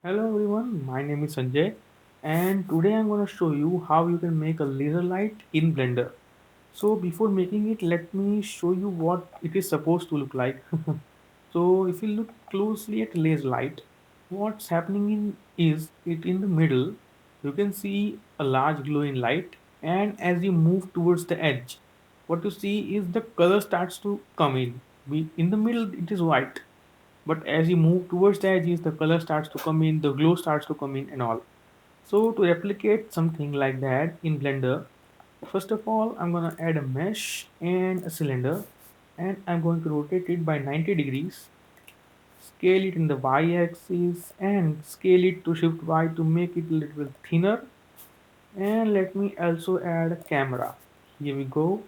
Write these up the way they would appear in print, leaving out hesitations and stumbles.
Hello everyone, my name is Sanjay and today I'm going to show you how you can make a laser light in Blender. So before making it, let me show you what it is supposed to look like. So if you look closely at laser light, what's happening is it in the middle, you can see a large glowing light, and as you move towards the edge, what you see is the color starts to come in. In the middle it is white, but as you move towards the edges the color starts to come in, the glow starts to come in and all. So to replicate something like that in Blender, first of all I'm going to add a mesh and a cylinder, and I'm going to rotate it by 90 degrees, scale it in the y-axis and scale it to shift y to make it a little bit thinner. And let me also add a camera. Here we go.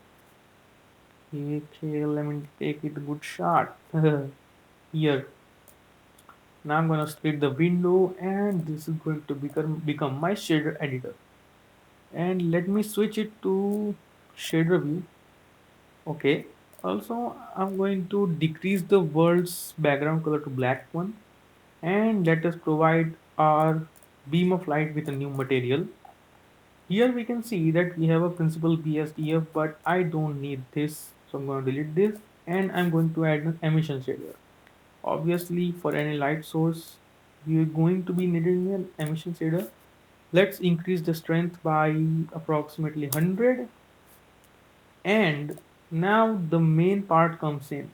Okay, let me take it a good shot. Here, now I'm gonna split the window and this is going to become my shader editor. And let me switch it to shader view. Okay. Also, I'm going to decrease the world's background color to black one, and let us provide our beam of light with a new material. Here we can see that we have a principal BSDF, but I don't need this, so I'm going to delete this and I'm going to add an emission shader. Obviously, for any light source, we are going to be needing an emission shader. Let's increase the strength by approximately 100. And now the main part comes in.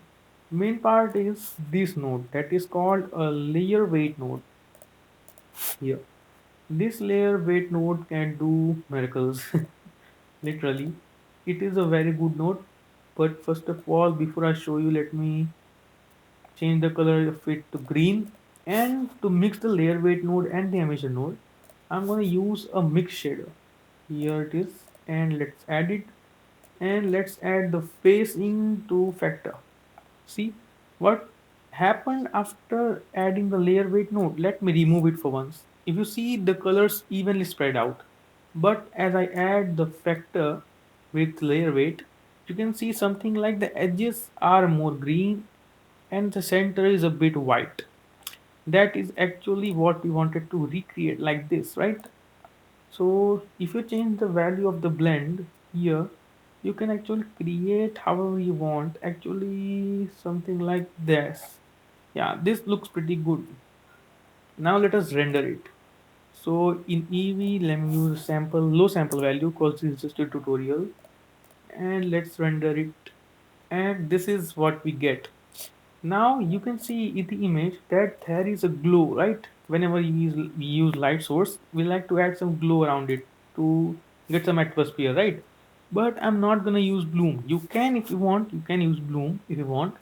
Main part is this node that is called a layer weight node here. This layer weight node can do miracles. Literally, it is a very good node. But first of all, before I show you, let me change the color of it to green. And to mix the layer weight node and the emission node, I'm going to use a mix shader. Here it is, and let's add it, and let's add the face into factor. See what happened after adding the layer weight node. Let me remove it for once. If you see, the colors evenly spread out, but as I add the factor with layer weight, you can see something like the edges are more green and the center is a bit white. That is actually what we wanted to recreate, like this, right? So if you change the value of the blend here, you can actually create however you want, actually something like this. Yeah, this looks pretty good. Now let us render it. So in Eevee, let me use sample low sample value because this is just a tutorial, and let's render it, and this is what we get. Now you can see in the image that there is a glow, right? Whenever we use light source, we like to add some glow around it to get some atmosphere, right? But I'm not gonna use bloom. You can, if you want, you can use bloom if you want,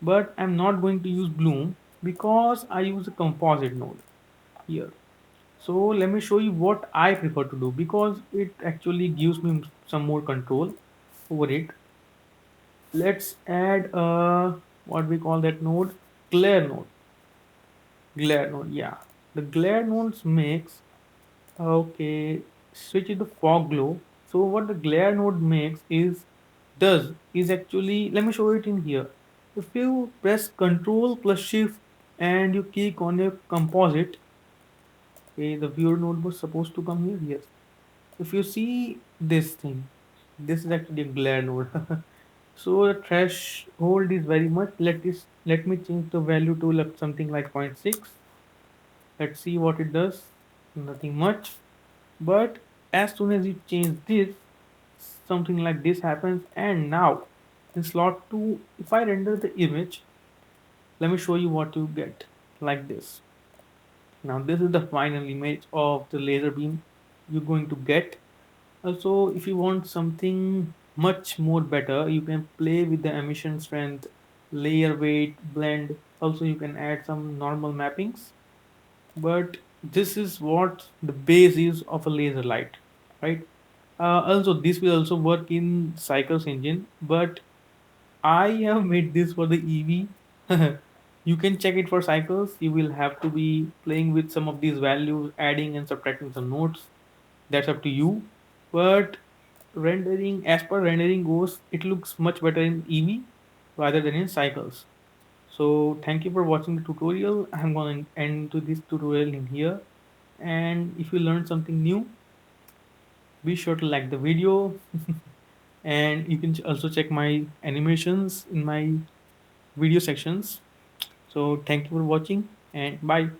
but I'm not going to use bloom because I use a composite node here. So let me show you what I prefer to do because it actually gives me some more control over it. Let's add what we call that node, glare node. Glare node, yeah. The glare nodes makes, okay, switch to the fog glow. So what the glare node makes is actually, let me show it in here. If you press Control plus Shift and you click on your composite, okay, the viewer node was supposed to come here. Yes. If you see this thing, this is actually a glare node. So the threshold is very much. Let me change the value to like something like 0.6. Let's see what it does. Nothing much. But as soon as you change this, something like this happens. And now in slot 2, if I render the image, let me show you what you get like this. Now this is the final image of the laser beam you're going to get. Also, if you want something much more better, you can play with the emission strength, layer weight, blend. Also, you can add some normal mappings. But this is what the base is of a laser light, right? Also, this will also work in Cycles engine, but I have made this for the EV. You can check it for Cycles. You will have to be playing with some of these values, adding and subtracting some nodes. That's up to you. But rendering, as per rendering goes, it looks much better in EV rather than in Cycles. So thank you for watching the tutorial. I'm going to end to this tutorial in here. And if you learned something new, be sure to like the video. And you can also check my animations in my video sections. So thank you for watching and bye.